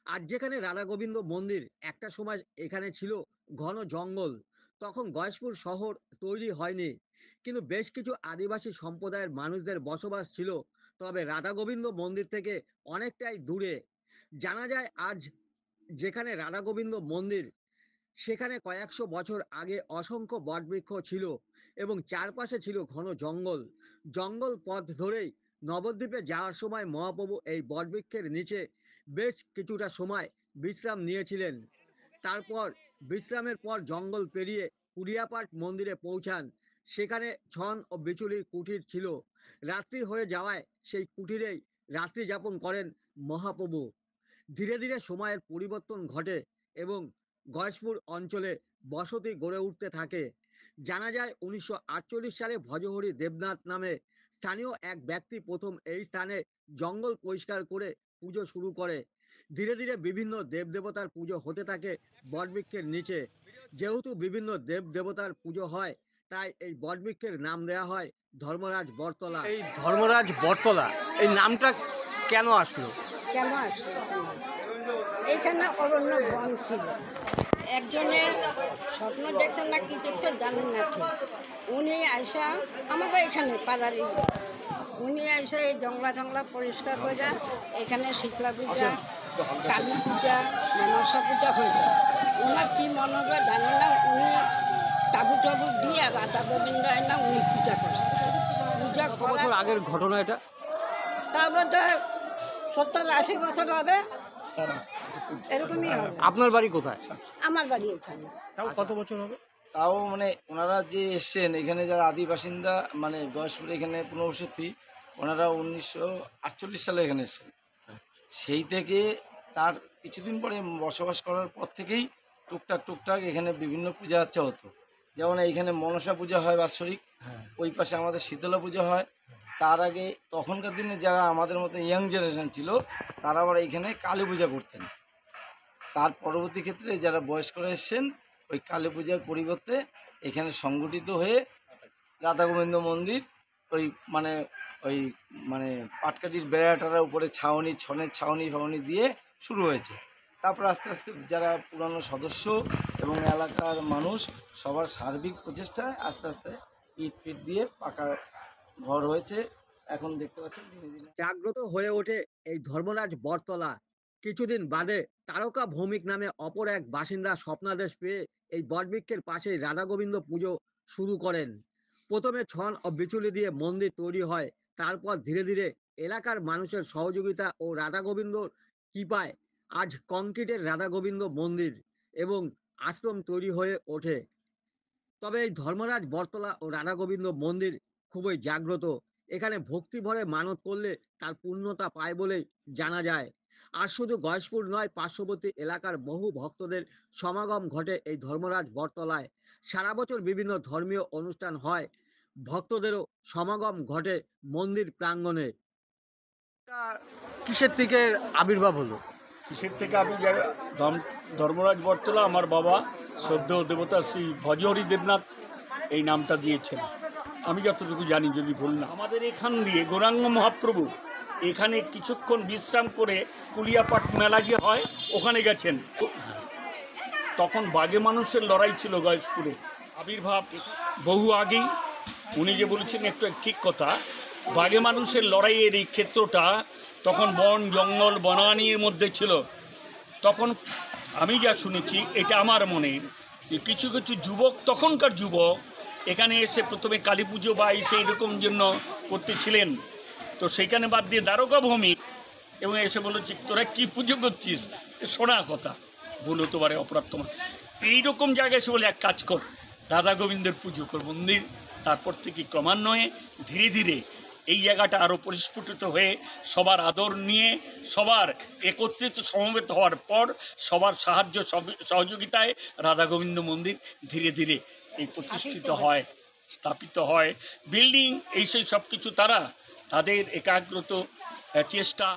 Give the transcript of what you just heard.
আজ যেখানে রাধা গোবিন্দ মন্দির, একটা সময় এখানে ছিল ঘন জঙ্গল। তখন গয়েশপুর শহর তৈরি হয়নি, কিন্তু বেশ কিছু আদিবাসী সম্প্রদায়ের মানুষদের বসবাস ছিল। তবে রাধা গোবিন্দ মন্দির থেকে অনেকটাই দূরে। জানা যায় আজ যেখানে রাধা গোবিন্দ মন্দির, সেখানে কয়েকশো বছর আগে অসংখ্য বটবৃক্ষ ছিল এবং চারপাশে ছিল ঘন জঙ্গল। জঙ্গল পথ ধরেই নবদ্বীপে যাওয়ার সময় মহাপ্রভু এই বটবৃক্ষের নিচে বেশ কিছুটা সময় বিশ্রাম নিয়েছিলেন। তারপর বিশ্রামের পর জঙ্গল পেরিয়ে কুরিয়াপাট মন্দিরে পৌঁছান। সেখানে ছন ও বিচুলির কুটির ছিল। রাত্রি হয়ে যাওয়ায় সেই কুটিরেই রাত্রি যাপন করেন মহাপ্রভু। ধীরে ধীরে সময়ের পরিবর্তন ঘটে এবং গয়েশপুর অঞ্চলে বসতি গড়ে উঠতে থাকে। জানা যায় 1948 সালে ভজহরি দেবনাথ নামে স্থানীয় এক ব্যক্তি প্রথম এই স্থানে জঙ্গল পরিষ্কার করে পুজো শুরু করে। ধীরে ধীরে বিভিন্ন দেবদেবতার পুজো হতে থাকে বটবৃক্ষের নিচে। যেহেতু বিভিন্ন দেব দেবতার পুজো হয়, তাই এই বটবৃক্ষের নাম দেওয়া হয় ধর্মরাজ বটতলা। এই ধর্মরাজ বটতলা, এই নামটা কেন আসলো? কেন আসলো এইখানে অরণ্য বন ছিল। একজনে স্বপ্ন দেখছেন না কি দেখছেন জানেন না ঠিক। উনি আইসা আমাকে এখানে পাড়ারই, উনি আইসা এই জংলা টংলা পরিষ্কার করে এখানে শীতলা পূজা, কালী পূজা, মনসা পূজা হয়ে যায়। ওনার কী মনে হবে জানেন না, উনি তাবু টাবু দিয়ে রাধা গোবিন্দ না উনি পূজা করছে। পূজা কত বছর আগের ঘটনা এটা? তারপর 70-80 বছর হবে, এরকমই হবে। আপনার বাড়ি কোথায়? আমার বাড়ি এখানে। তাও কত বছর হবে? তাও মানে ওনারা যে এসছেন এখানে যারা আদি বাসিন্দা মানে গয়েশপুরে এখানে পুনর্বসতি, ওনারা 1948 সালে এখানে এসছেন। সেই থেকে তার কিছুদিন পরে বসবাস করার পর থেকেই টুকটাক এখানে বিভিন্ন পূজা আচ্চা হতো। যেমন এইখানে মনসা পূজা হয় বাৎসরিক, ওই পাশে আমাদের শীতলা পূজা হয়। তার আগে তখনকার দিনে যারা আমাদের মতো ইয়াং জেনারেশন ছিল তারা আবার এইখানে কালী পূজা করতেন। তার পরবর্তী ক্ষেত্রে যারা বয়স্করা এসছেন ওই কালী পূজার পরিবর্তে এখানে সংগঠিত হয়ে রাধা গোবিন্দ মন্দির ওই মানে ওই মানে পাটকাঠির বেড়াটার উপরে ছাউনি, ছনের ছাউনি ফাউনি দিয়ে শুরু হয়েছে। তারপর আস্তে আস্তে যারা পুরানো সদস্য এবং এলাকার মানুষ সবার সার্বিক প্রচেষ্টায় আস্তে আস্তে ইট ফিট দিয়ে পাকা ঘর হয়েছে। এখন দেখতে পাচ্ছেন দিনে দিনে জাগ্রত হয়ে ওঠে এই ধর্মরাজ বটতলা। কিছুদিন বাদে তারকা ভৌমিক নামে অপর এক বাসিন্দা স্বপ্নাদেশ পেয়ে এই বটবৃক্ষের পাশেই রাধা গোবিন্দ পুজো শুরু করেন। প্রথমে ছন ও বিচুলি দিয়ে মন্দির তৈরি হয়। তারপর ধীরে ধীরে এলাকার মানুষের সহযোগিতা ও রাধা গোবিন্দর কৃপায় আজ কংক্রিটের রাধা গোবিন্দ মন্দির এবং আশ্রম তৈরি হয়ে ওঠে। তবে এই ধর্মরাজ বটতলা ও রাধা গোবিন্দ মন্দির খুবই জাগ্রত। এখানে ভক্তি ভরে মানত করলে তার পূর্ণতা পায় বলেই জানা যায়। আর শুধু গয়েশপুর নয়, পার্শ্ববর্তী এলাকার বহু ভক্তদের সমাগম ঘটে এই ধর্মরাজ বটতলায়। সারা বছর বিভিন্ন ধর্মীয় অনুষ্ঠান হয়, ভক্তদেরও সমাগম ঘটে মন্দির প্রাঙ্গণে। এটা কিসের থেকে আবির্ভাব হলো? কিসের থেকে আমি ধর্মরাজ বটতলা আমার বাবা শ্রদ্ধেয় দেবতা শ্রী ভজহরি দেবনাথ এই নামটা দিয়েছেন, আমি যতটুকু জানি, যদি ভুল না। আমাদের এখান দিয়ে গৌরাঙ্গ মহাপ্রভু এখানে কিছুক্ষণ বিশ্রাম করে কুলিয়াপাট মেলা যে হয় ওখানে গেছেন। তখন বাঘে মানুষের লড়াই ছিল গয়েশপুরে। আবির্ভাব বহু আগেই, উনি যে বলেছেন একটু ঠিক কথা, বাঘে মানুষের লড়াইয়ের এই ক্ষেত্রটা তখন বন জঙ্গল বনানীর মধ্যে ছিল। তখন আমি যা শুনেছি, এটা আমার মনে, যে কিছু কিছু যুবক, তখনকার যুবক এখানে এসে প্রথমে কালী পুজো বা সেই রকম জন্য করতেছিলেন। তো সেইখানে বাদ দিয়ে দ্বারকা ভৌমিক এবং এসে বলেছি তোরা কী পুজো করছিস, শোনা কথা, ভুল হতে পারে, অপরাধ তোমার। এইরকম জায়গায় এসে বলে এক কাজ কর, রাধা গোবিন্দের পুজো কর মন্দির। তারপর থেকে ক্রমান্বয়ে ধীরে ধীরে এই জায়গাটা আরও পরিস্ফুটিত হয়ে সবার আদর নিয়ে, সবার একত্রিত সমবেত হওয়ার পর, সবার সাহায্য সহযোগিতায় রাধা গোবিন্দ মন্দির ধীরে ধীরে এই প্রতিষ্ঠিত হয়, স্থাপিত হয়। বিল্ডিং এই সেই সব কিছু তারা তাদের একাগ্রত চেষ্টা